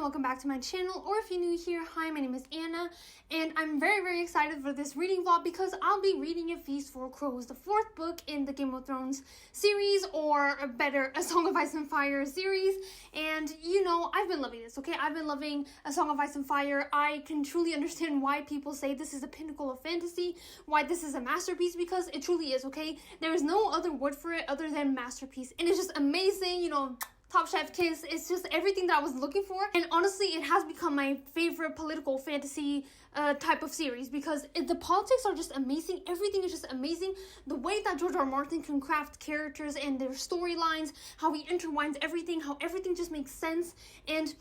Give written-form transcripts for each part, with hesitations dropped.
welcome back to my channel, or if you're new here, hi, my name is Anna, and I'm very excited for this reading vlog because I'll be reading A Feast for Crows, the fourth book in the Game of Thrones series, or better, A Song of Ice and Fire series. And you know, I've been loving this, okay? I've been loving A Song of Ice and Fire. I can truly understand why people say this is a pinnacle of fantasy, why this is a masterpiece, because it truly is, okay? There is no other word for it other than masterpiece, and it's just amazing, you know. Top chef kiss. It's just everything that I was looking for, and honestly it has become my favorite political fantasy type of series because the politics are just amazing. Everything is just amazing. The way that George R. R. Martin can craft characters and their storylines, how he intertwines everything, how everything just makes sense, and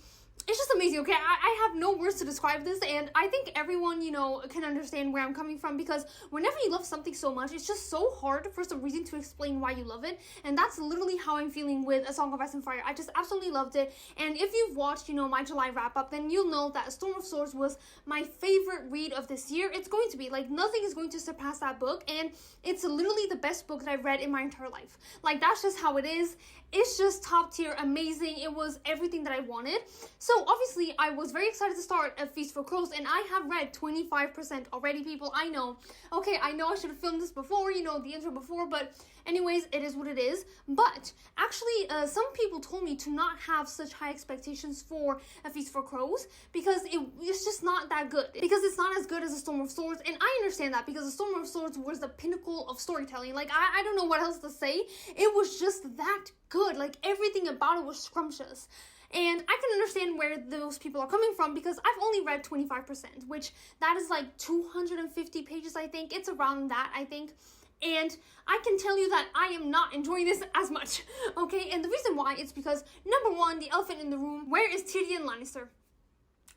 it's just amazing, okay? I have no words to describe this, and I think everyone, you know, can understand where I'm coming from, because whenever you love something so much, it's just so hard for some reason to explain why you love it, and that's literally how I'm feeling with A Song of Ice and Fire. I just absolutely loved it, and if you've watched, you know, my July wrap-up, then you'll know that A Storm of Swords was my favorite read of this year. It's going to be, like, nothing is going to surpass that book, and it's literally the best book that I've read in my entire life. Like, that's just how it is. It's just top tier, amazing. It was everything that I wanted. So obviously, I was very excited to start A Feast for Crows, and I have read 25% already, people. I know. Okay, I know I should have filmed this before, you know, the intro before, but anyways, it is what it is. But actually, some people told me to not have such high expectations for A Feast for Crows because it's just not that good. Because it's not as good as A Storm of Swords, and I understand that because A Storm of Swords was the pinnacle of storytelling. Like, I don't know what else to say. It was just that good. Like, everything about it was scrumptious. And I can understand where those people are coming from because I've only read 25%, which that is like 250 pages, I think. It's around that, I think. And I can tell you that I am not enjoying this as much, okay? And the reason why is because, number one, the elephant in the room. Where is Tyrion Lannister?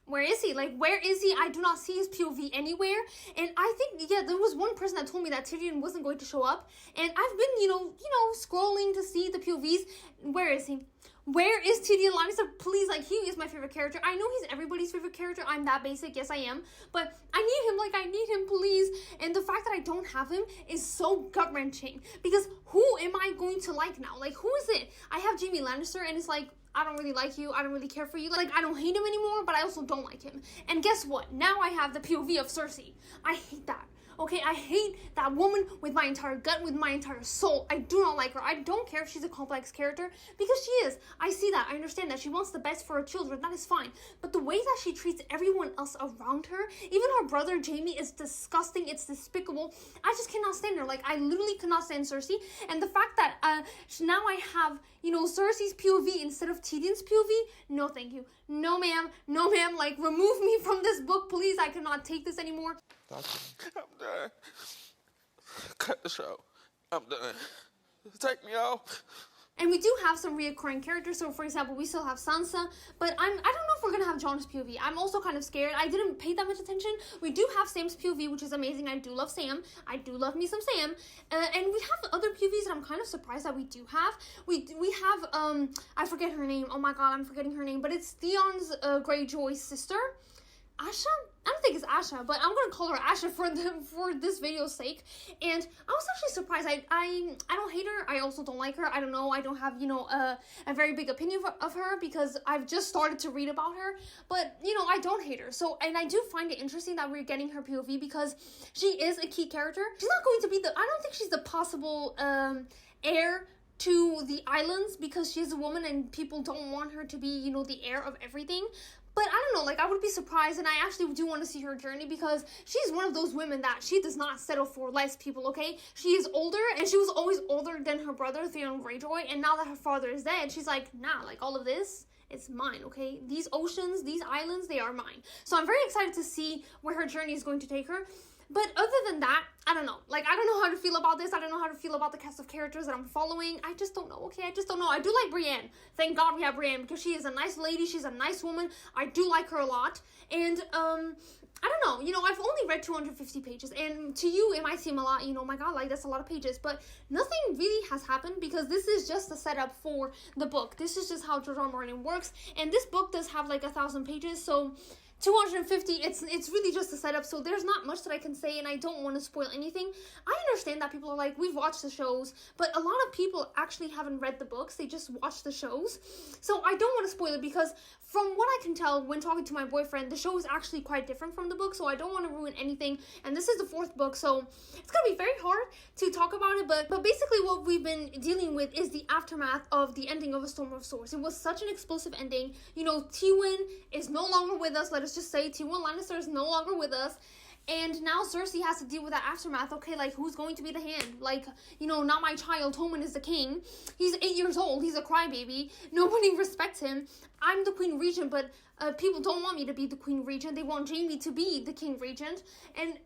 Where is he? Like, where is he? I do not see his POV anywhere. And I think, yeah, there was one person that told me that Tyrion wasn't going to show up. And I've been, you know, scrolling to see the POVs. Where is he? Where is Tyrion Lannister? Please, like, he is my favorite character. I know he's everybody's favorite character. I'm that basic. Yes, I am. But I need him. Like, I need him, please. And the fact that I don't have him is so gut-wrenching. Because who am I going to like now? Like, who is it? I have Jaime Lannister, and it's like, I don't really like you. I don't really care for you. Like, I don't hate him anymore, but I also don't like him. And guess what? Now I have the POV of Cersei. I hate that. Okay, I hate that woman with my entire gut, with my entire soul. I do not like her. I don't care if she's a complex character, because she is. I see that. I understand that. She wants the best for her children. That is fine. But the way that she treats everyone else around her, even her brother Jaime, is disgusting. It's despicable. I just cannot stand her. Like, I literally cannot stand Cersei. And the fact that now I have, you know, Cersei's POV instead of Tyrion's POV, no thank you. No ma'am. No ma'am. Like, remove me from this book, please. I cannot take this anymore. I'm done. Cut the show. I'm done. Take me off. And we do have some reoccurring characters. So, for example, we still have Sansa. But I don't know if we're going to have Jon's POV. I'm also kind of scared. I didn't pay that much attention. We do have Sam's POV, which is amazing. I do love Sam. I do love me some Sam. And we have other POVs that I'm kind of surprised that we do have. We have, I forget her name. Oh my god, I'm forgetting her name. But it's Theon's Greyjoy's sister. Asha? I don't think it's Asha, but I'm gonna call her Asha for this video's sake. And I was actually surprised. I don't hate her. I also don't like her. I don't know. I don't have, you know, a very big opinion of her because I've just started to read about her. But, you know, I don't hate her. So, and I do find it interesting that we're getting her POV because she is a key character. She's not going to be I don't think she's the possible heir to the islands because she's a woman and people don't want her to be, you know, the heir of everything. But I don't know, like, I would be surprised, and I actually do want to see her journey because she's one of those women that she does not settle for less, people, okay? She is older, and she was always older than her brother, Theon Greyjoy, and now that her father is dead, she's like, nah, like, all of this, it's mine, okay? These oceans, these islands, they are mine. So I'm very excited to see where her journey is going to take her. But other than that, I don't know. Like, I don't know how to feel about this. I don't know how to feel about the cast of characters that I'm following. I just don't know, okay? I just don't know. I do like Brienne. Thank God we have Brienne because she is a nice lady. She's a nice woman. I do like her a lot. And, I don't know. You know, I've only read 250 pages. And to you, it might seem a lot. You know, my God, like, that's a lot of pages. But nothing really has happened because this is just a setup for the book. This is just how George R. R. Martin works. And this book does have, like, 1,000 pages. So 250, it's really just a setup, so there's not much that I can say, and I don't want to spoil anything. I understand that people are like, we've watched the shows, but a lot of people actually haven't read the books, they just watch the shows, so I don't want to spoil it, because from what I can tell when talking to my boyfriend, the show is actually quite different from the book, so I don't want to ruin anything, and this is the 4th book, so it's gonna be very hard to talk about it, but basically what we've been dealing with is the aftermath of the ending of A Storm of Swords. It was such an explosive ending. You know, Tywin is no longer with us, let us just say Tywin Lannister is no longer with us, and now Cersei has to deal with that aftermath. Okay, like, who's going to be the hand? Like, you know, not my child, Tommen is the king. He's 8 years old, he's a crybaby, nobody respects him. I'm the Queen Regent, but people don't want me to be the Queen Regent. They want Jaime to be the King Regent. And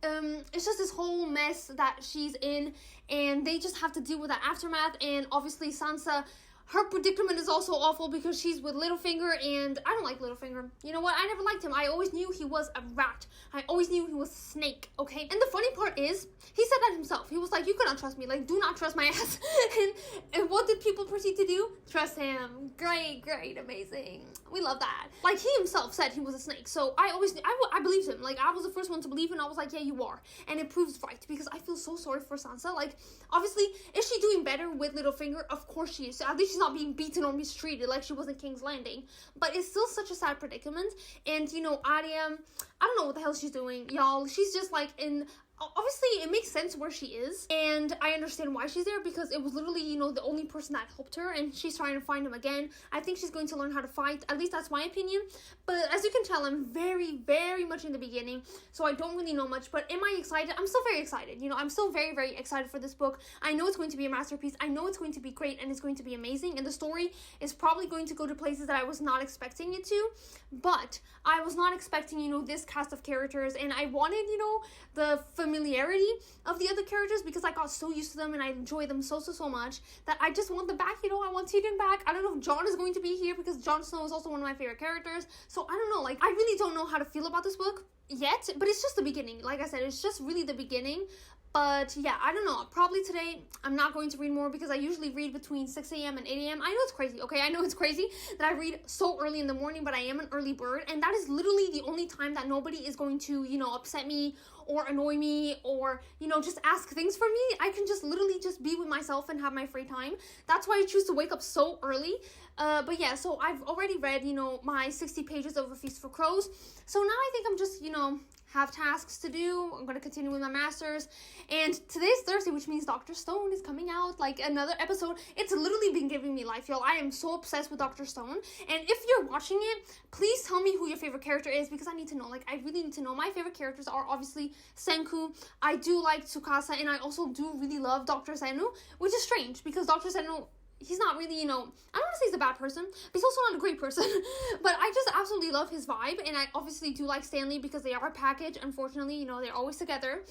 it's just this whole mess that she's in. And they just have to deal with that aftermath. And obviously Sansa, her predicament is also awful because she's with Littlefinger, and I don't like Littlefinger. You know what? I never liked him. I always knew he was a rat. I always knew he was a snake, okay? And the funny part is, he said that himself. He was like, you cannot trust me. Like, do not trust my ass. and what did people proceed to do? Trust him. Great, amazing. We love that. Like, he himself said he was a snake. So I believed him. Like, I was the first one to believe him. I was like, yeah, you are. And it proves right, because I feel so sorry for Sansa. Like, obviously, is she doing better with Littlefinger? Of course she is. At least she's not being beaten or mistreated like she was in King's Landing. But it's still such a sad predicament. And, you know, Arya, I don't know what the hell she's doing, y'all. She's just like in... Obviously, it makes sense where she is, and I understand why she's there, because it was literally, you know, the only person that helped her, and she's trying to find him again. I think she's going to learn how to fight. At least that's my opinion. But as you can tell, I'm very, very much in the beginning, so I don't really know much. But am I excited? I'm still very excited. You know, I'm still very, very excited for this book. I know it's going to be a masterpiece. I know it's going to be great, and it's going to be amazing, and the story is probably going to go to places that I was not expecting it to. But I was not expecting, you know, this cast of characters, and I wanted, you know, the familiarity of the other characters, because I got so used to them and I enjoy them so much that I just want them back. You know, I want Tyrion back. I don't know if Jon is going to be here, because Jon Snow is also one of my favorite characters. So I don't know, like, I really don't know how to feel about this book yet, but it's just the beginning. Like I said, it's just really the beginning. But yeah, I don't know. Probably today I'm not going to read more, because I usually read between 6 a.m. and 8 a.m. I know it's crazy, okay? I know it's crazy that I read so early in the morning, but I am an early bird, and that is literally the only time that nobody is going to, you know, upset me or annoy me or, you know, just ask things from me. I can just literally just be with myself and have my free time. That's why I choose to wake up so early. But yeah, so I've already read, you know, my 60 pages of A Feast for Crows. So now I think I'm just, you know, have tasks to do. I'm going to continue with my master's. And today's Thursday, which means Dr. Stone is coming out, like another episode. It's literally been giving me life, y'all. I am so obsessed with Dr. Stone. And if you're watching it, please tell me who your favorite character is, because I need to know. Like, I really need to know. My favorite characters are obviously Senku. I do like Tsukasa, and I also do really love Dr. Senu, which is strange, because Dr. Senu, he's not really, you know, I don't want to say he's a bad person, but he's also not a great person. But I just absolutely love his vibe, and I obviously do like Stanley, because they are a package. Unfortunately, you know, they're always together.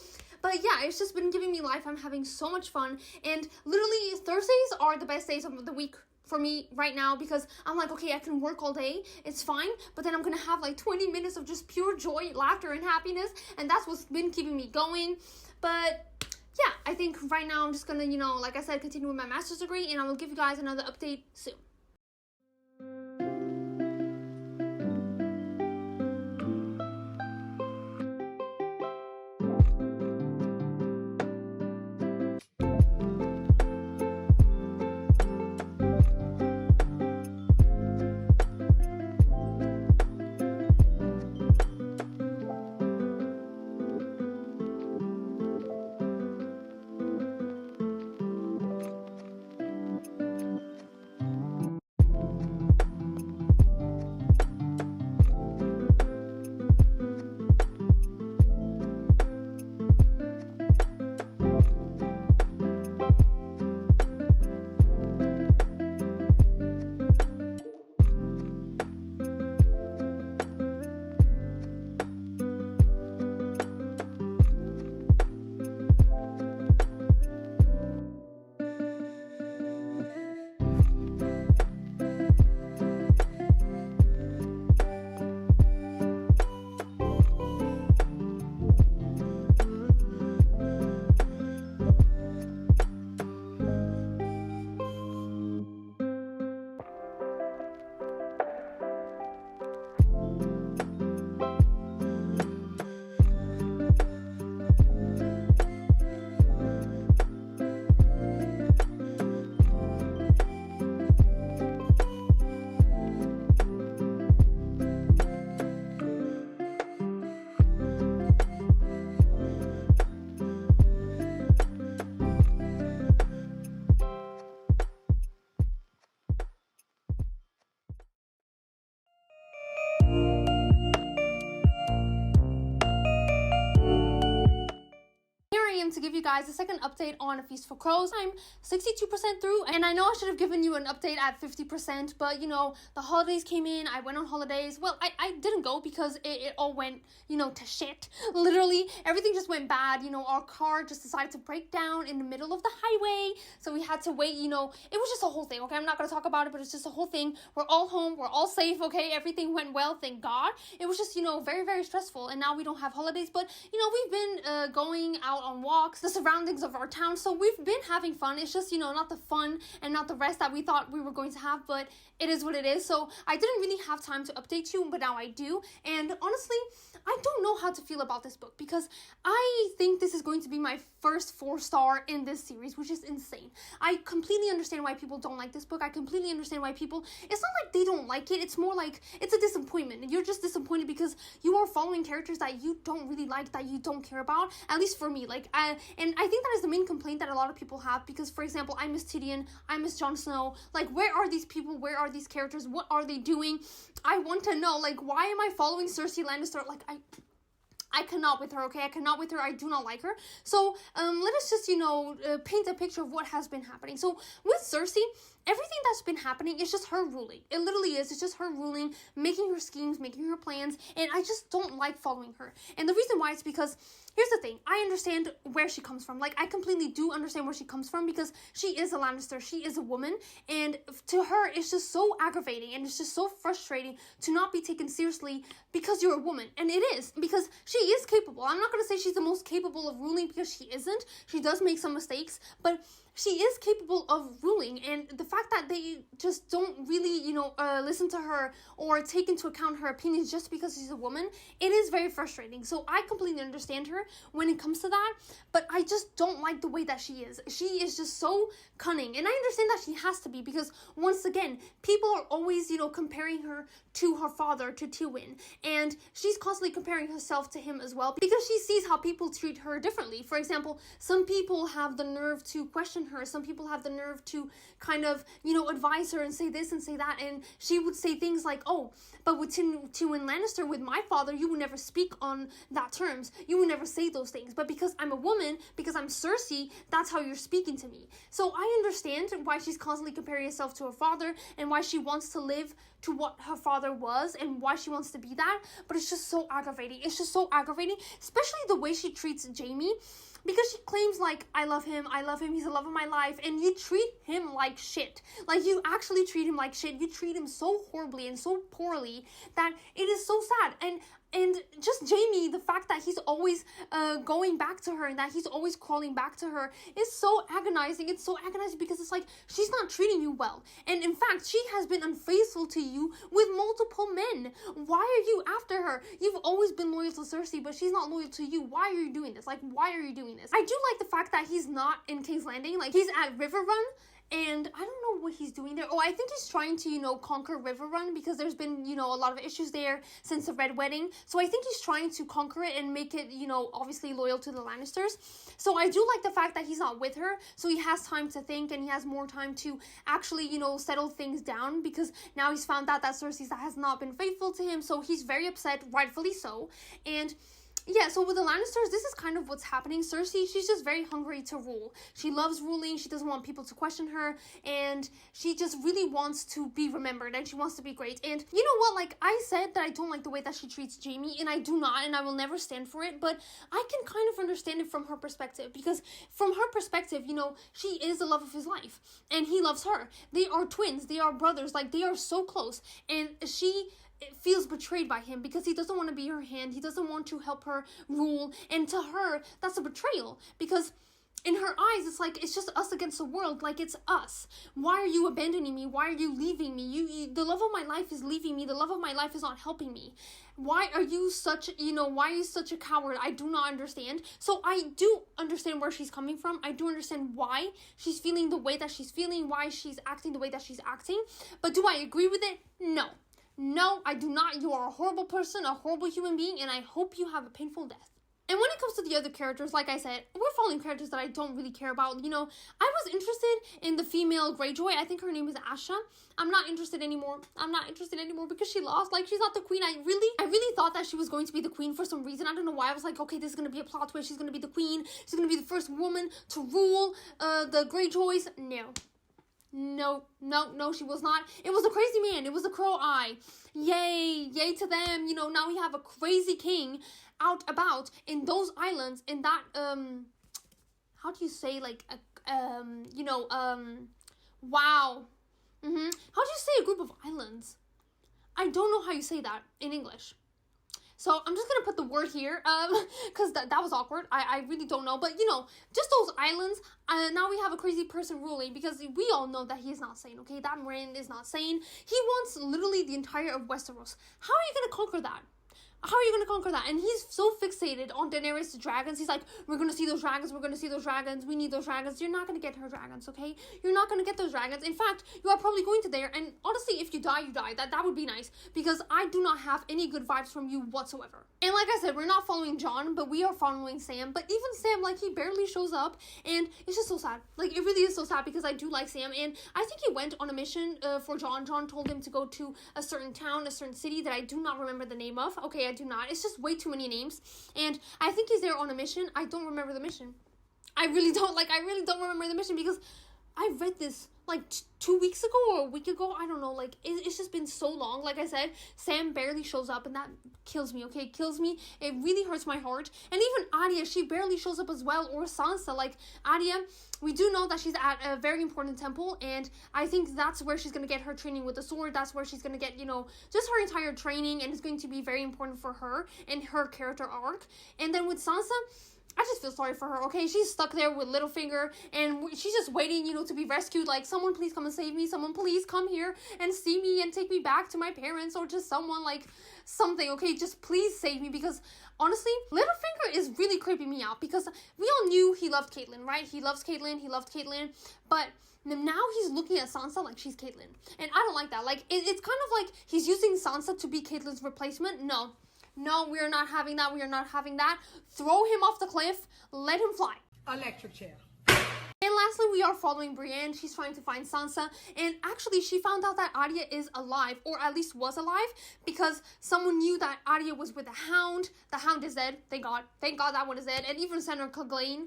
But yeah, it's just been giving me life. I'm having so much fun, and literally Thursdays are the best days of the week for me right now, because I'm like, okay, I can work all day, it's fine, but then I'm gonna have like 20 minutes of just pure joy, laughter, and happiness, and that's what's been keeping me going. But yeah, I think right now I'm just gonna, you know, like I said, continue with my master's degree, and I will give you guys another update soon. give you guys a second update on A Feast for Crows. I'm 62% through, and I know I should have given you an update at 50%, but you know, the holidays came in, I went on holidays. Well, I didn't go because it all went, you know, to shit. Literally, everything just went bad. You know, our car just decided to break down in the middle of the highway, so we had to wait, you know, it was just a whole thing, okay? I'm not gonna talk about it, but it's just a whole thing. We're all home, we're all safe, okay? Everything went well, thank God. It was just, you know, very, very stressful, and now we don't have holidays, but, you know, we've been going out on walks, the surroundings of our town, so we've been having fun. It's just, you know, not the fun and not the rest that we thought we were going to have, but it is what it is. So I didn't really have time to update you, but now I do. And honestly, I don't know how to feel about this book because I think this is going to be my first 4-star in this series, which is insane. I completely understand why people don't like this book. I completely understand why people, it's not like they don't like it. It's more like it's a disappointment. You're just disappointed because you are following characters that you don't really like, that you don't care about. At least for me, like, and I think that is the main complaint that a lot of people have because, for example, I miss Tyrion, I miss Jon Snow. Like, where are these people? Where are these characters? What are they doing? I want to know, like, why am I following Cersei Lannister? Like, I cannot with her, okay? I cannot with her. I do not like her. So, let us just, you know, paint a picture of what has been happening. So, with Cersei, everything that's been happening is just her ruling. It literally is. It's just her ruling, making her schemes, making her plans, and I just don't like following her. And the reason why is because, here's the thing. I understand where she comes from. Like, I completely do understand where she comes from because she is a Lannister. She is a woman, and to her, it's just so aggravating, and it's just so frustrating to not be taken seriously because you're a woman. And it is, because she is capable. I'm not going to say she's the most capable of ruling because she isn't. She does make some mistakes, but she is capable of ruling, and the fact that they just don't really, you know, listen to her or take into account her opinions just because she's a woman, it is very frustrating. So I completely understand her when it comes to that, but I just don't like the way that she is. She is just so cunning, and I understand that she has to be because, once again, people are always, you know, comparing her to her father, to Tywin, and she's constantly comparing herself to him as well because she sees how people treat her differently. For example, some people have the nerve to question her. Some people have the nerve to kind of, you know, advise her and say this and say that, and she would say things like, oh, but with Tywin Lannister, with my father, you would never speak on that terms. You would never say those things. But because I'm a woman, because I'm Cersei, that's how you're speaking to me. So I understand why she's constantly comparing herself to her father and why she wants to live to what her father was and why she wants to be that, but it's just so aggravating. It's just so aggravating, especially the way she treats Jaime. Because she claims, like, I love him, he's the love of my life, and you treat him like shit. Like, you actually treat him like shit. You treat him so horribly and so poorly that it is so sad. And just Jaime, the fact that he's always going back to her and that he's always crawling back to her is so agonizing. It's so agonizing because it's like, she's not treating you well. And in fact, she has been unfaithful to you with multiple men. Why are you after her? You've always been loyal to Cersei, but she's not loyal to you. Why are you doing this? Like, why are you doing this? I do like the fact that he's not in King's Landing. Like, he's at River Run. And I don't know what he's doing there. Oh, I think he's trying to, you know, conquer River Run because there's been, you know, a lot of issues there since the Red Wedding. So I think he's trying to conquer it and make it, you know, obviously loyal to the Lannisters. So I do like the fact that he's not with her. So he has time to think and he has more time to actually, you know, settle things down because now he's found out that Cersei has not been faithful to him. So he's very upset, rightfully so. And yeah, so with the Lannisters, this is kind of what's happening. Cersei, she's just very hungry to rule. She loves ruling. She doesn't want people to question her. And she just really wants to be remembered. And she wants to be great. And you know what? Like, I said that I don't like the way that she treats Jaime. And I do not. And I will never stand for it. But I can kind of understand it from her perspective. Because from her perspective, you know, she is the love of his life. And he loves her. They are twins. They are brothers. Like, they are so close. And she feels betrayed by him because he doesn't want to be her hand. He doesn't want to help her rule. And to her, that's a betrayal because in her eyes, it's like, it's just us against the world. Like, it's us. Why are you abandoning me? Why are you leaving me? The love of my life is leaving me. The love of my life is not helping me. Why are you such, why are you such a coward? I do not understand. So I do understand where she's coming from. I do understand why she's feeling the way that she's feeling, why she's acting the way that she's acting. But do I agree with it? No. No, I do not. You are a horrible person, a horrible human being, and I hope you have a painful death. And when it comes to the other characters, like I said, we're following characters that I don't really care about. You know, I was interested in the female Greyjoy. I think her name is Asha. I'm not interested anymore. I'm not interested anymore because she lost. Like, she's not the queen. I really thought that she was going to be the queen for some reason. I don't know why. I was like, okay, this is going to be a plot twist. She's going to be the queen. She's going to be the first woman to rule the Greyjoys. No, she was not. It was a crazy man. It was a Crow Eye. Yay to them. You know, now we have a crazy king out about in those islands, in that, how do you say, like, wow. How do you say a group of islands? I don't know how you say that in English. So I'm just going to put the word here, because that was awkward. I really don't know. But, you know, just those islands, now we have a crazy person ruling, because we all know that he's not sane, okay? That man is not sane. He wants literally the entire of Westeros. How are you going to conquer that? How are you going to conquer that? And he's so fixated on Daenerys' dragons. He's like, we're going to see those dragons. We're going to see those dragons. We need those dragons. You're not going to get her dragons, okay? You're not going to get those dragons. In fact, you are probably going to there. And honestly, if you die, you die. That would be nice. Because I do not have any good vibes from you whatsoever. And like I said, we're not following Jon, but we are following Sam. But even Sam, like, he barely shows up. And it's just so sad. Like, it really is so sad because I do like Sam. And I think he went on a mission for Jon. Jon told him to go to a certain town, a certain city that I do not remember the name of. Okay, I do not. It's just way too many names. And I think he's there on a mission. I don't remember the mission. I really don't remember the mission because I read this like 2 weeks ago or a week ago. I don't know. Like, it's just been so long. Like I said, Sam barely shows up and that kills me, okay? It kills me. It really hurts my heart. And even Arya, she barely shows up as well. Or Sansa. Like, Arya, we do know that she's at a very important temple, and I think that's where she's going to get her training with the sword. That's where she's going to get, you know, just her entire training, and it's going to be very important for her and her character arc. And then with Sansa, I just feel sorry for her, okay? She's stuck there with Littlefinger, and she's just waiting, you know, to be rescued. Like, someone please come and save me. Someone please come here and see me and take me back to my parents, or just someone, like, something, okay? Just please save me, because honestly, Littlefinger is really creeping me out, because we all knew he loved Caitlyn, right? He loved Caitlyn, but now he's looking at Sansa like she's Caitlyn. And I don't like that. Like, it's kind of like he's using Sansa to be Caitlyn's replacement. No, we are not having that. We are not having that. Throw him off the cliff. Let him fly. Electric chair. And lastly, we are following Brienne. She's trying to find Sansa. And actually, she found out that Arya is alive, or at least was alive, because someone knew that Arya was with the Hound. The Hound is dead. Thank God. Thank God that one is dead. And even Sandor Clegane,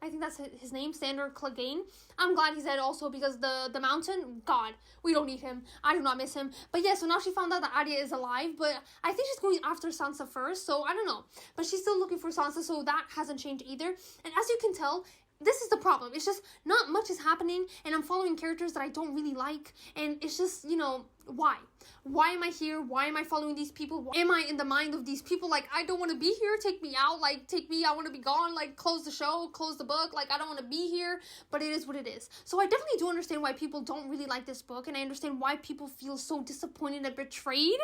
I think that's his name, Sandor Clegane. I'm glad he's dead also, because the Mountain, God, we don't need him. I do not miss him. But yeah, so now she found out that Arya is alive, but I think she's going after Sansa first, so I don't know. But she's still looking for Sansa, so that hasn't changed either. And as you can tell, this is the problem. It's just not much is happening, and I'm following characters that I don't really like, and it's just, you know, why? Why am I here? Why am I following these people? Why am I in the mind of these people? Like, I don't want to be here. Take me out. Like, take me. I want to be gone. Like, close the show. Close the book. Like, I don't want to be here. But it is what it is. So I definitely do understand why people don't really like this book. And I understand why people feel so disappointed and betrayed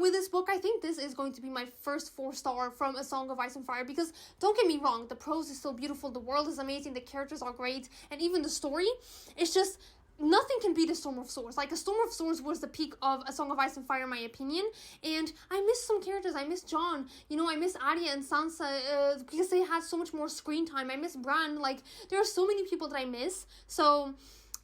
with this book. I think this is going to be my first 4-star from A Song of Ice and Fire. Because, don't get me wrong, the prose is so beautiful. The world is amazing. The characters are great. And even the story, it's just... nothing can beat A Storm of Swords. Like, A Storm of Swords was the peak of A Song of Ice and Fire, in my opinion. And I miss some characters. I miss Jon. You know, I miss Arya and Sansa because they had so much more screen time. I miss Bran. Like, there are so many people that I miss. So,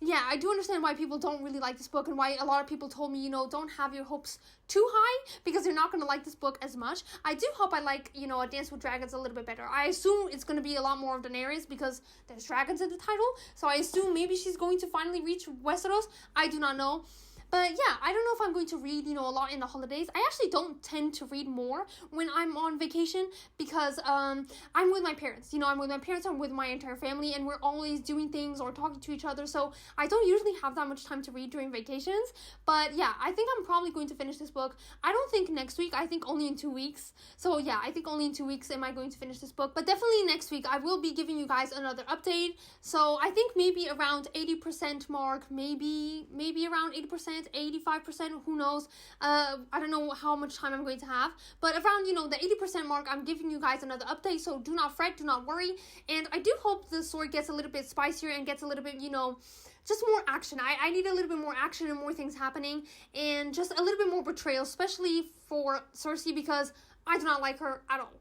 yeah, I do understand why people don't really like this book, and why a lot of people told me, you know, don't have your hopes too high, because you're not going to like this book as much. I do hope I like, you know, A Dance with Dragons a little bit better. I assume it's going to be a lot more of Daenerys, because there's dragons in the title, so I assume maybe she's going to finally reach Westeros. I do not know. But yeah, I don't know if I'm going to read, you know, a lot in the holidays. I actually don't tend to read more when I'm on vacation, because I'm with my parents. You know, I'm with my parents, I'm with my entire family, and we're always doing things or talking to each other. So I don't usually have that much time to read during vacations. But yeah, I think I'm probably going to finish this book. I don't think next week. I think only in 2 weeks. So yeah, I think only in 2 weeks am I going to finish this book. But definitely next week I will be giving you guys another update. So I think maybe around 80% mark, maybe around 80%. 85%, who knows. I don't know how much time I'm going to have, but around, you know, the 80% mark, I'm giving you guys another update. So do not fret, do not worry. And I do hope the story gets a little bit spicier and gets a little bit, you know, just more action. I need a little bit more action and more things happening, and just a little bit more betrayal, especially for Cersei, because I do not like her at all.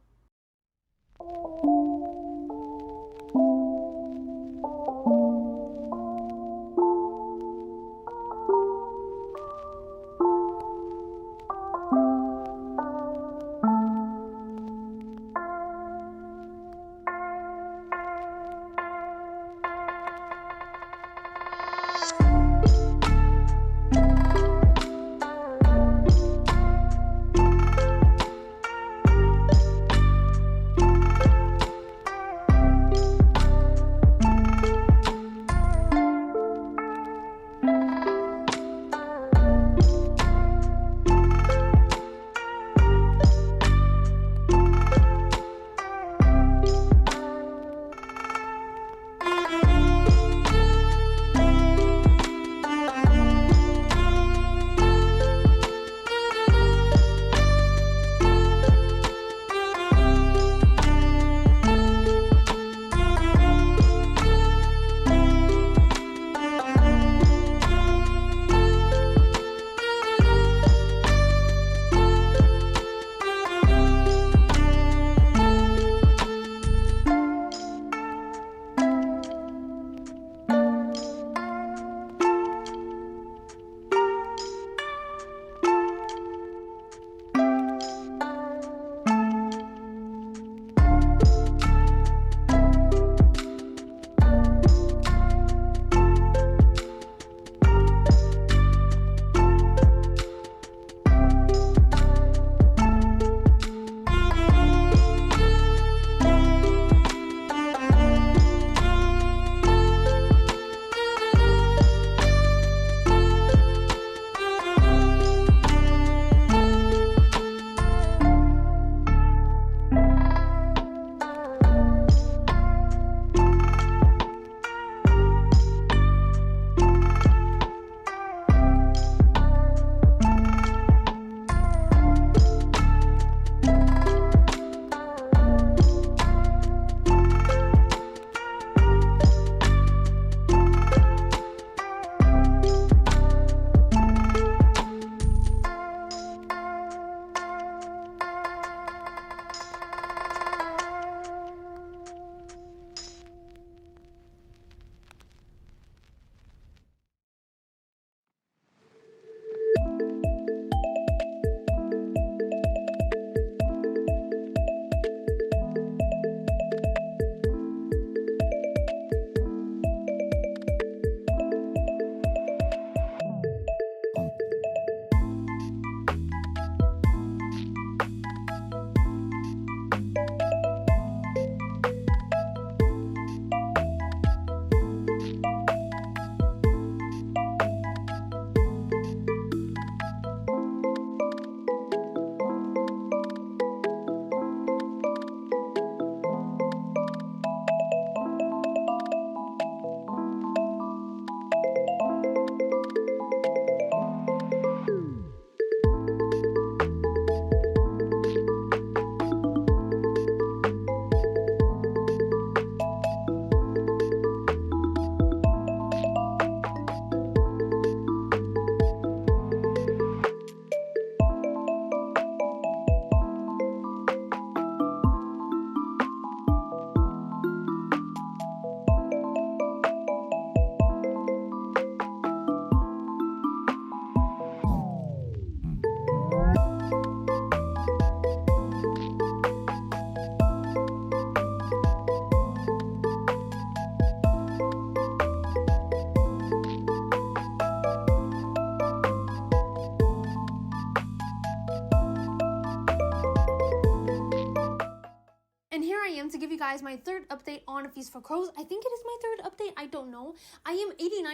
am to give you guys my third update on A Feast for Crows. I think it is my third update. I don't know. I am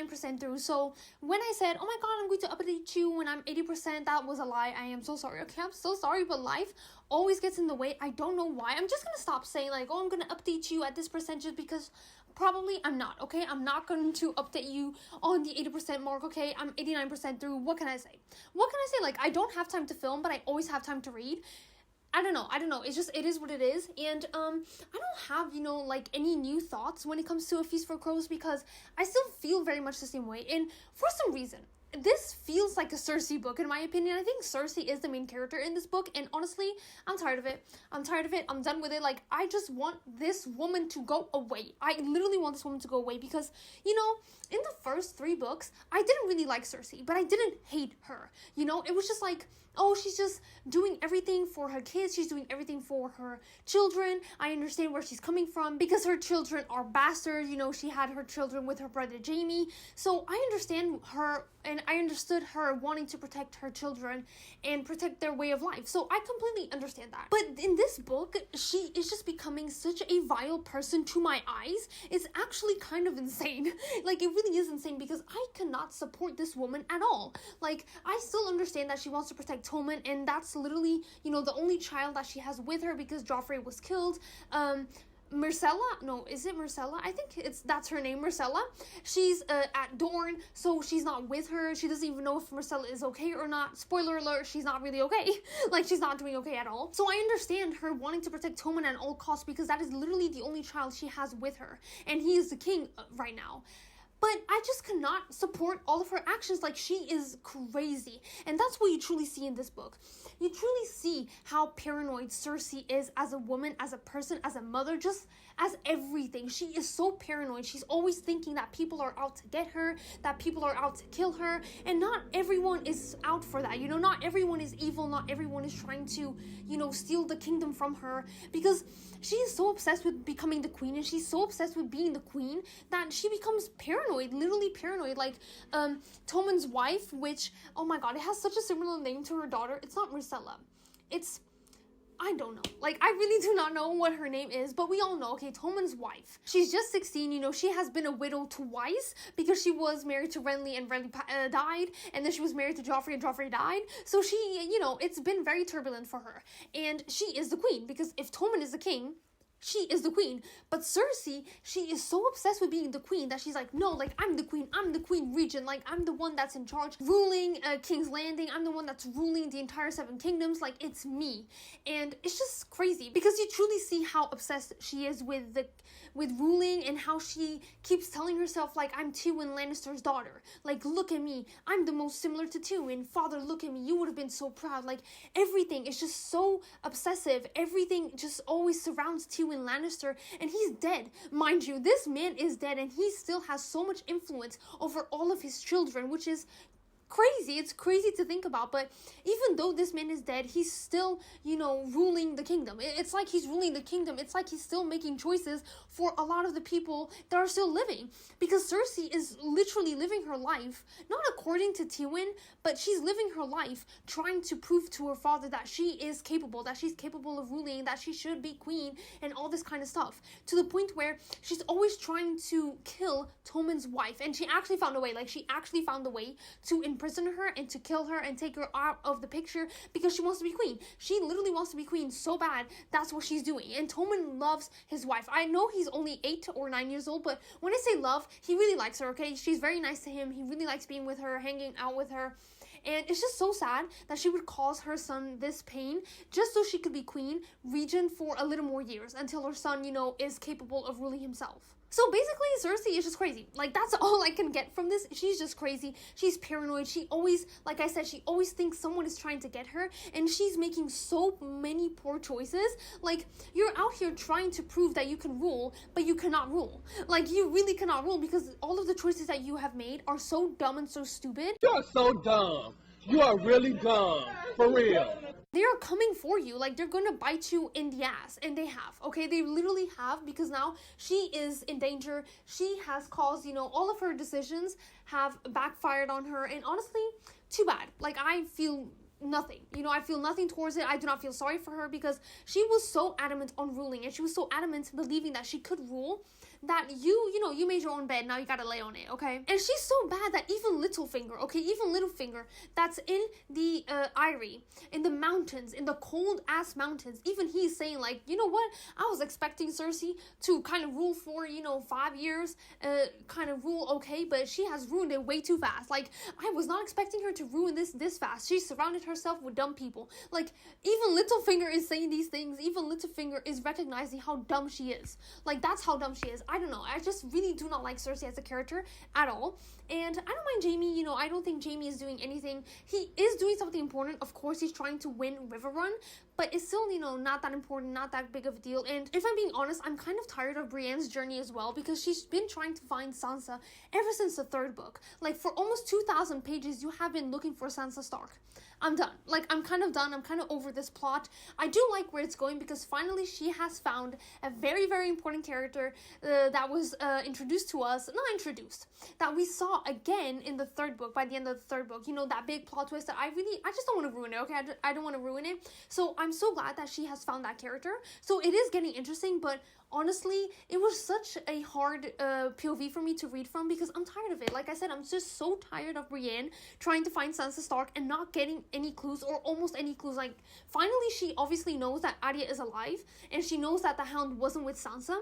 89% through. So when I said, oh my god, I'm going to update you when I'm 80%, that was a lie. I am so sorry. Okay, I'm so sorry, but life always gets in the way. I don't know why. I'm just going to stop saying like, oh, I'm going to update you at this percentage because probably I'm not, okay? I'm not going to update you on the 80% mark, okay? I'm 89% through. What can I say? What can I say? Like, I don't have time to film, but I always have time to read. I don't know. It's just, it is what it is. And, I don't have, like any new thoughts when it comes to A Feast for Crows because I still feel very much the same way. And for some reason, this feels like a Cersei book, in my opinion. I think Cersei is the main character in this book, and honestly, I'm tired of it. I'm done with it. Like, I just want this woman to go away. I literally want this woman to go away because, you know, in the first 3 books, I didn't really like Cersei, but I didn't hate her. You know, it was just like, oh, she's just doing everything for her kids. She's doing everything for her children. I understand where she's coming from because her children are bastards. You know, she had her children with her brother Jaime. So I understand her, and I understood her wanting to protect her children and protect their way of life. So I completely understand that. But in this book, she is just becoming such a vile person to my eyes. It's actually kind of insane. Like, it really is insane because I cannot support this woman at all. Like, I still understand that she wants to protect Tommen, and that's literally, you know, the only child that she has with her because Joffrey was killed. Myrcella? No, is it Myrcella? I think that's her name, Myrcella. She's at Dorne, so she's not with her. She doesn't even know if Myrcella is okay or not. Spoiler alert, she's not really okay. Like, she's not doing okay at all. So I understand her wanting to protect Tommen at all costs because that is literally the only child she has with her, and he is the king right now. But I just cannot support all of her actions. Like, she is crazy. And that's what you truly see in this book. You truly see how paranoid Cersei is as a woman, as a person, as a mother, just as everything. She is so paranoid. She's always thinking that people are out to get her, that people are out to kill her. And not everyone is out for that. You know, not everyone is evil. Not everyone is trying to, you know, steal the kingdom from her. Because she is so obsessed with becoming the queen, and she's so obsessed with being the queen that she becomes paranoid, literally paranoid. Like, Tommen's wife, which, oh my god, it has such a similar name to her daughter. It's not Myrcella. It's, I don't know. Like, I really do not know what her name is, but we all know, okay, Tommen's wife. She's just 16, you know, she has been a widow twice because she was married to Renly and Renly died, and then she was married to Joffrey and Joffrey died. So she, you know, it's been very turbulent for her. And she is the queen because if Tommen is the king, she is the queen. But Cersei, she is so obsessed with being the queen that she's like, no, like, I'm the queen regent, like, I'm the one that's in charge, ruling King's Landing, I'm the one that's ruling the entire 7 kingdoms, like, it's me. And it's just crazy because you truly see how obsessed she is with ruling, and how she keeps telling herself, like, I'm Tywin Lannister's daughter, like, look at me, I'm the most similar to Tywin, father, look at me, you would have been so proud. Like, everything is just so obsessive, everything just always surrounds Tywin Lannister, and he's dead. Mind you, this man is dead, and he still has so much influence over all of his children, which is crazy. It's crazy to think about, but even though this man is dead, he's still, you know, ruling the kingdom. It's like he's ruling the kingdom. It's like he's still making choices for a lot of the people that are still living, because Cersei is literally living her life, not according to Tywin, but she's living her life trying to prove to her father that she is capable, that she's capable of ruling, that she should be queen, and all this kind of stuff, to the point where she's always trying to kill Tommen's wife, and she actually found a way. Like, she actually found a way to imprison her and to kill her and take her out of the picture because she wants to be queen. She literally wants to be queen so bad. That's what she's doing. And Tommen loves his wife. I know he's only 8 or 9 years old, but when I say love, he really likes her, okay? She's very nice to him. He really likes being with her, hanging out with her. And it's just so sad that she would cause her son this pain just so she could be queen, regent for a little more years until her son, you know, is capable of ruling himself. So basically, Cersei is just crazy. Like, that's all I can get from this. She's just crazy. She's paranoid. She always, like I said, she always thinks someone is trying to get her, and she's making so many poor choices. Like, you're out here trying to prove that you can rule, but you cannot rule. Like, you really cannot rule because all of the choices that you have made are so dumb and so stupid. You're so dumb. You are really dumb. For real. They are coming for you. Like, they're gonna bite you in the ass, and they have, okay? They literally have, because now she is in danger. She has caused, you know, all of her decisions have backfired on her, and honestly, too bad. Like, I feel nothing. You know, I feel nothing towards it. I do not feel sorry for her because she was so adamant on ruling, and she was so adamant believing that she could rule, that you made your own bed, now you gotta lay on it, okay? And she's so bad that even Littlefinger, that's in the Eyrie, in the mountains, in the cold-ass mountains, even he's saying, like, you know what? I was expecting Cersei to kind of rule for, 5 years, kind of rule okay, but she has ruined it way too fast. Like, I was not expecting her to ruin this fast. She surrounded herself with dumb people. Like, even Littlefinger is saying these things. Even Littlefinger is recognizing how dumb she is. Like, that's how dumb she is. I don't know, I just really do not like Cersei as a character at all. And I don't mind Jaime, you know, I don't think Jaime is doing anything. He is doing something important. Of course, he's trying to win River Run, but it's still, you know, not that important, not that big of a deal. And if I'm being honest, I'm kind of tired of Brienne's journey as well, because she's been trying to find Sansa ever since the third book. Like, for almost 2,000 pages, you have been looking for Sansa Stark. I'm done. Like, I'm kind of done. I'm kind of over this plot. I do like where it's going, because finally she has found a very, very important character that was introduced to us. Not introduced. That we saw again in the third book, by the end of the third book. You know, that big plot twist that I just don't want to ruin it, okay? I don't want to ruin it. So I'm so glad that she has found that character. So it is getting interesting, but honestly, it was such a hard POV for me to read from, because I'm tired of it. Like I said, I'm just so tired of Brienne trying to find Sansa Stark and not getting any clues, or almost any clues. Like, finally she obviously knows that Arya is alive, and she knows that the Hound wasn't with Sansa,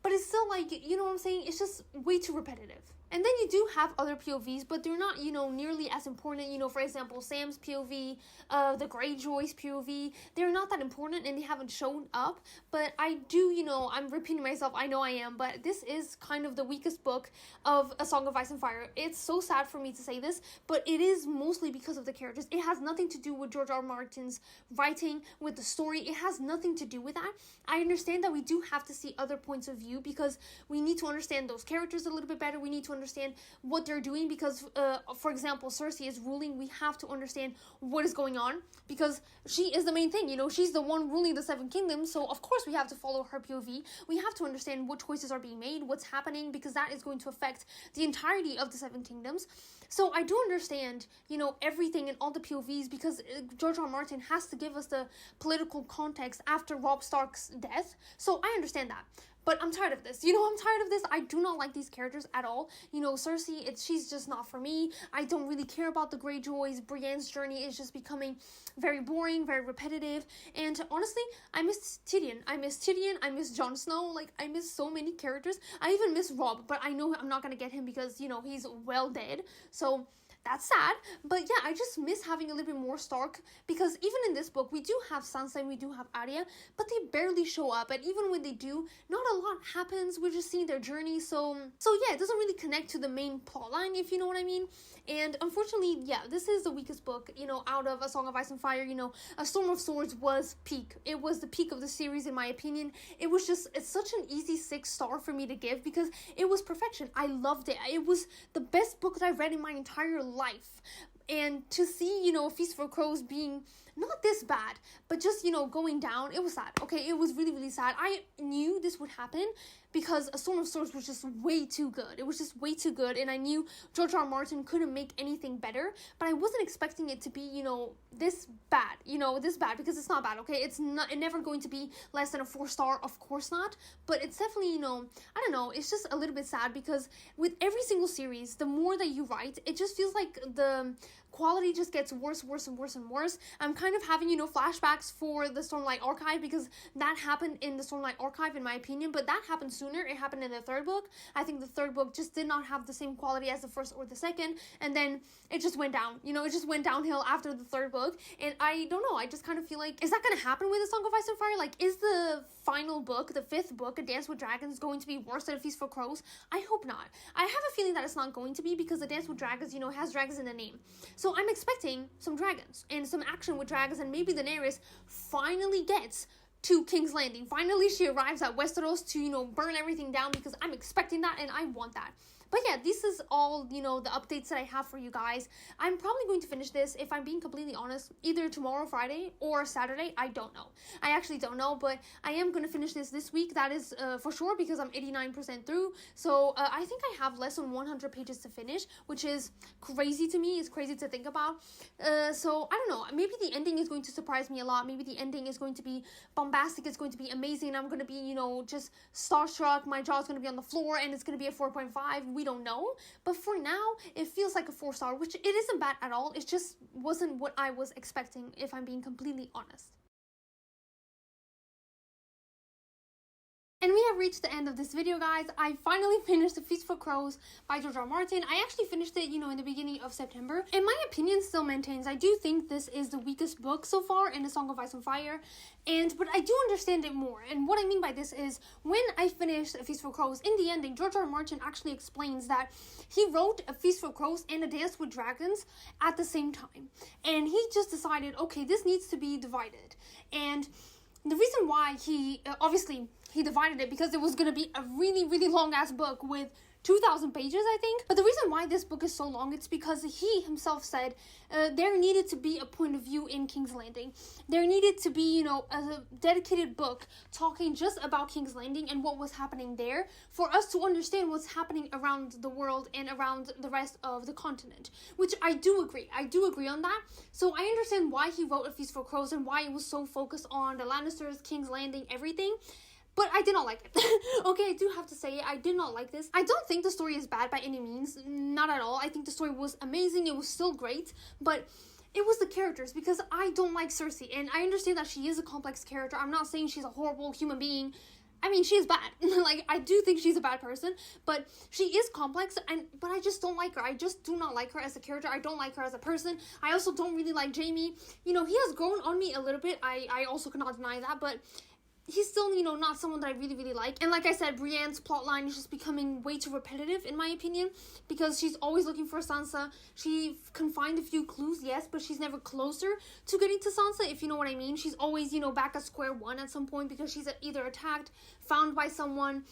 but it's still like, you know what I'm saying? It's just way too repetitive. And then you do have other POVs, but they're not, you know, nearly as important. You know, for example, Sam's POV, the Greyjoy's POV, they're not that important and they haven't shown up. But I do, you know, I'm repeating myself, I know I am, but this is kind of the weakest book of A Song of Ice and Fire. It's so sad for me to say this, but it is mostly because of the characters. It has nothing to do with George R. R. Martin's writing, with the story. It has nothing to do with that. I understand that we do have to see other points of view, because we need to understand those characters a little bit better. We need to understand what they're doing, because for example, Cersei is ruling. We have to understand what is going on, because she is the main thing, you know, she's the one ruling the Seven Kingdoms, so of course we have to follow her POV. We have to understand what choices are being made, what's happening, because that is going to affect the entirety of the Seven Kingdoms. So I do understand, you know, everything and all the POVs, because George R. R. Martin has to give us the political context after Robb Stark's death, so I understand that. But I'm tired of this. You know, I'm tired of this. I do not like these characters at all. You know, Cersei, she's just not for me. I don't really care about the Greyjoys. Brienne's journey is just becoming very boring, very repetitive. And honestly, I miss Tyrion. I miss Jon Snow. Like, I miss so many characters. I even miss Robb, but I know I'm not going to get him because, you know, he's well dead. So that's sad, but yeah, I just miss having a little bit more Stark, because even in this book, we do have Sansa and we do have Arya, but they barely show up, and even when they do, not a lot happens. We're just seeing their journey, so yeah, it doesn't really connect to the main plotline, if you know what I mean. And unfortunately, yeah, this is the weakest book, you know, out of A Song of Ice and Fire. You know, A Storm of Swords was peak. It was the peak of the series, in my opinion. It was just, it's such an easy 6-star for me to give, because it was perfection. I loved it. It was the best book that I've read in my entire life. And to see, you know, Feast for Crows being not this bad, but just, you know, going down, it was sad. Okay, it was really, really sad. I knew this would happen, because A Storm of Swords was just way too good. It was just way too good, and I knew George R. R. Martin couldn't make anything better, but I wasn't expecting it to be, you know, this bad, because it's not bad, okay? It's never going to be less than a 4-star, of course not, but it's definitely, you know, I don't know, it's just a little bit sad, because with every single series, the more that you write, it just feels like the quality just gets worse and worse. I'm kind of having, you know, flashbacks for the Stormlight Archive, because that happened in the Stormlight Archive, in my opinion, but that happened sooner. It happened in the third book. I think the third book just did not have the same quality as the first or the second, and then it just went down. You know, it just went downhill after the third book, and I don't know, I just kind of feel like, is that going to happen with A Song of Ice and Fire? Like, is the final book, the 5th book, A Dance with Dragons, going to be worse than A Feast for Crows? I hope not. I have a feeling that it's not going to be, because A Dance with Dragons, you know, has dragons in the name. So I'm expecting some dragons and some action with dragons, and maybe Daenerys finally gets to King's Landing. Finally, she arrives at Westeros to, you know, burn everything down, because I'm expecting that and I want that. But yeah, this is all, you know, the updates that I have for you guys. I'm probably going to finish this, if I'm being completely honest, either tomorrow, Friday, or Saturday. I don't know. I actually don't know, but I am going to finish this week. That is for sure, because I'm 89% through. So I think I have less than 100 pages to finish, which is crazy to me. It's crazy to think about. So I don't know. Maybe the ending is going to surprise me a lot. Maybe the ending is going to be bombastic. It's going to be amazing. I'm going to be, you know, just starstruck. My jaw's going to be on the floor, and it's going to be a 4.5. We don't know, but for now it feels like a 4-star, which it isn't bad at all. It just wasn't what I was expecting, if I'm being completely honest. And we have reached the end of this video, guys. I finally finished A Feast for Crows by George R. R. Martin. I actually finished it, in the beginning of September. And my opinion still maintains, I do think this is the weakest book so far in A Song of Ice and Fire. But I do understand it more. And what I mean by this is, when I finished A Feast for Crows, in the ending, George R. R. Martin actually explains that he wrote A Feast for Crows and A Dance with Dragons at the same time. And he just decided, okay, this needs to be divided. And the reason why he, obviously, he divided it because it was going to be a really, really long-ass book with 2,000 pages, I think. But the reason why this book is so long, it's because he himself said there needed to be a point of view in King's Landing. There needed to be, a dedicated book talking just about King's Landing and what was happening there for us to understand what's happening around the world and around the rest of the continent, which I do agree. I do agree on that. So I understand why he wrote A Feast for Crows and why it was so focused on the Lannisters, King's Landing, everything. But I did not like it. Okay, I do have to say it. I did not like this. I don't think the story is bad by any means. Not at all. I think the story was amazing. It was still great. But it was the characters, because I don't like Cersei. And I understand that she is a complex character. I'm not saying she's a horrible human being. I mean, she is bad. I do think she's a bad person. But she is complex. But I just don't like her. I just do not like her as a character. I don't like her as a person. I also don't really like Jaime. He has grown on me a little bit. I also cannot deny that. But he's still, not someone that I really, really like. And like I said, Brienne's plotline is just becoming way too repetitive, in my opinion, because she's always looking for Sansa. She can find a few clues, yes, but she's never closer to getting to Sansa, if you know what I mean. She's always, back at square one at some point because she's either attacked, found by someone.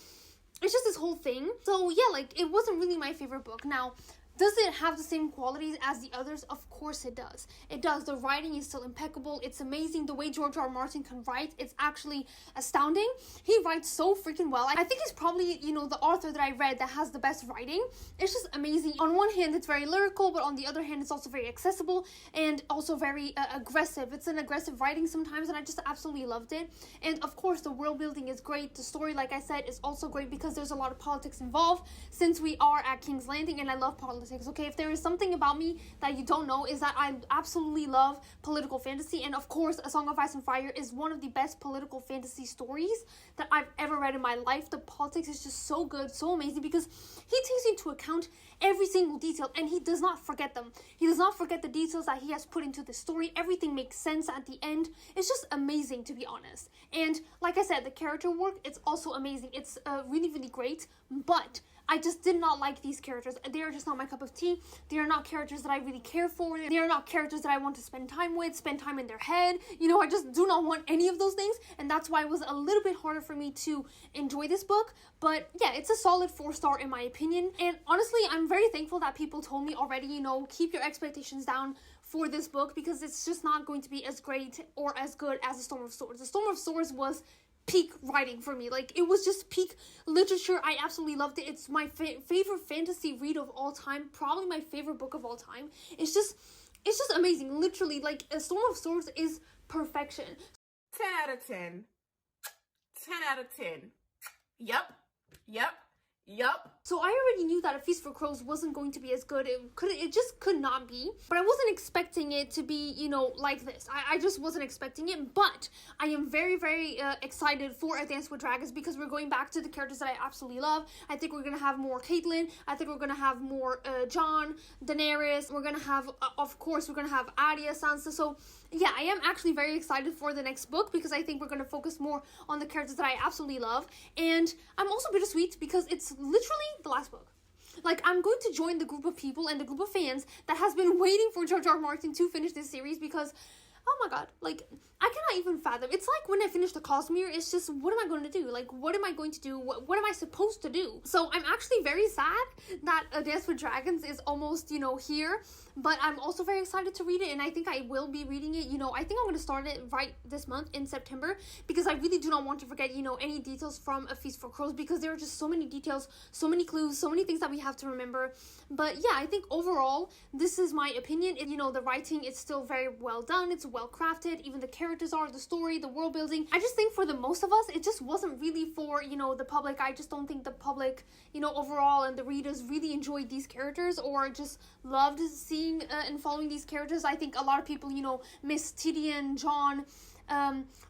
It's just this whole thing. So, yeah, it wasn't really my favorite book. Now, does it have the same qualities as the others? Of course it does. It does. The writing is still impeccable. It's amazing the way George R. R. Martin can write. It's actually astounding. He writes so freaking well. I think he's probably, the author that I read that has the best writing. It's just amazing. On one hand, it's very lyrical, but on the other hand, it's also very accessible and also very aggressive. It's an aggressive writing sometimes, and I just absolutely loved it. And of course, the world building is great. The story, like I said, is also great because there's a lot of politics involved since we are at King's Landing, and I love politics. Okay, if there is something about me that you don't know, is that I absolutely love political fantasy. And of course, A Song of Ice and Fire is one of the best political fantasy stories that I've ever read in my life. The politics is just so good, so amazing, because he takes into account every single detail and he does not forget them. He does not forget the details that he has put into the story. Everything makes sense at the end. It's just amazing, to be honest. And like I said, the character work, it's also amazing. It's really, really great, but I just did not like these characters. They are just not my cup of tea. They are not characters that I really care for. They are not characters that I want to spend time with, spend time in their head. I just do not want any of those things. And that's why it was a little bit harder for me to enjoy this book. But yeah, it's a solid 4-star in my opinion. And honestly, I'm very thankful that people told me already, keep your expectations down for this book, because it's just not going to be as great or as good as The Storm of Swords. The Storm of Swords was peak writing for me. It was just peak literature. I absolutely loved it. It's my favorite fantasy read of all time, probably my favorite book of all time. It's just amazing. Literally, A Storm of Swords is perfection. 10 out of 10. 10 out of 10. Yep. So I already knew that A Feast for Crows wasn't going to be as good. It just could not be. But I wasn't expecting it to be, like this. I just wasn't expecting it. But I am very, very excited for A Dance with Dragons, because we're going back to the characters that I absolutely love. I think we're going to have more Caitlyn. I think we're going to have more Jon, Daenerys. We're going to have, of course, we're going to have Arya, Sansa. So yeah, I am actually very excited for the next book, because I think we're going to focus more on the characters that I absolutely love. And I'm also bittersweet because it's literally the last book. I'm going to join the group of people and the group of fans that has been waiting for George R. R. Martin to finish this series, because oh my god, I cannot even fathom. It's like when I finished the Cosmere, it's just, what am I going to do? What am I going to do? What am I supposed to do? So I'm actually very sad that A Dance with Dragons is almost, here, but I'm also very excited to read it, and I think I will be reading it. I think I'm going to start it right this month in September, because I really do not want to forget, any details from A Feast for Crows, because there are just so many details, so many clues, so many things that we have to remember. But yeah, I think overall, this is my opinion. The writing is still very well done. It's well crafted. Even the characters are, the story, the world building. I just think for the most of us, it just wasn't really for, the public. I just don't think the public, overall, and the readers really enjoyed these characters or just loved seeing and following these characters. I think a lot of people, miss Tyrion, Jon,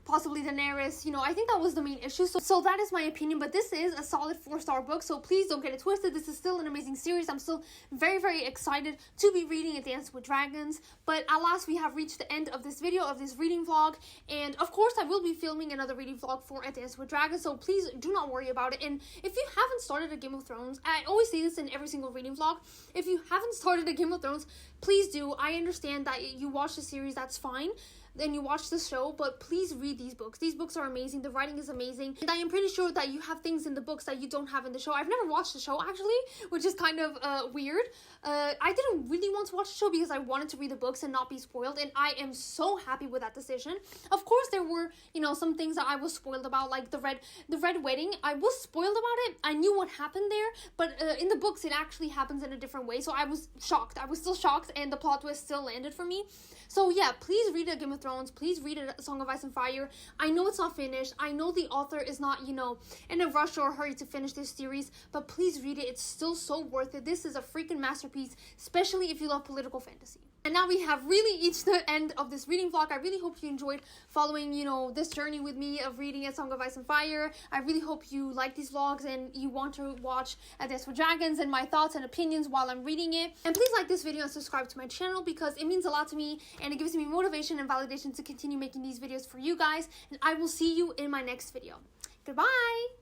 possibly Daenerys. You know, I think that was the main issue. So that is my opinion, but this is a solid 4-star book, so please don't get it twisted. This is still an amazing series. I'm still very, very excited to be reading A Dance with Dragons. But at last, we have reached the end of this video, of this reading vlog, and of course, I will be filming another reading vlog for A Dance with Dragons, so please do not worry about it. And if you haven't started a Game of Thrones, I always say this in every single reading vlog, if you haven't started a Game of Thrones, please do. I understand that you watch the series, that's fine, then you watch the show, but please read these books. These books are amazing. The writing is amazing. And I am pretty sure that you have things in the books that you don't have in the show. I've never watched the show, actually, which is kind of weird. I didn't really want to watch the show because I wanted to read the books and not be spoiled, and I am so happy with that decision. Of course, there were, you know, some things that I was spoiled about, like the red wedding. I was spoiled about it. I knew what happened there, but in the books, it actually happens in a different way, so I was shocked. I was still shocked, and the plot twist still landed for me. So yeah, please read A Game of Thrones. Please read A Song of Ice and Fire. I know it's not finished. I know the author is not, you know, in a rush or a hurry to finish this series, but please read it. It's still so worth it. This is a freaking masterpiece, especially if you love political fantasy. And now we have really reached the end of this reading vlog. I really hope you enjoyed following, you know, this journey with me of reading A Song of Ice and Fire. I really hope you like these vlogs and you want to watch A Dance with Dragons and my thoughts and opinions while I'm reading it. And please like this video and subscribe to my channel because it means a lot to me and it gives me motivation and validation to continue making these videos for you guys. And I will see you in my next video. Goodbye!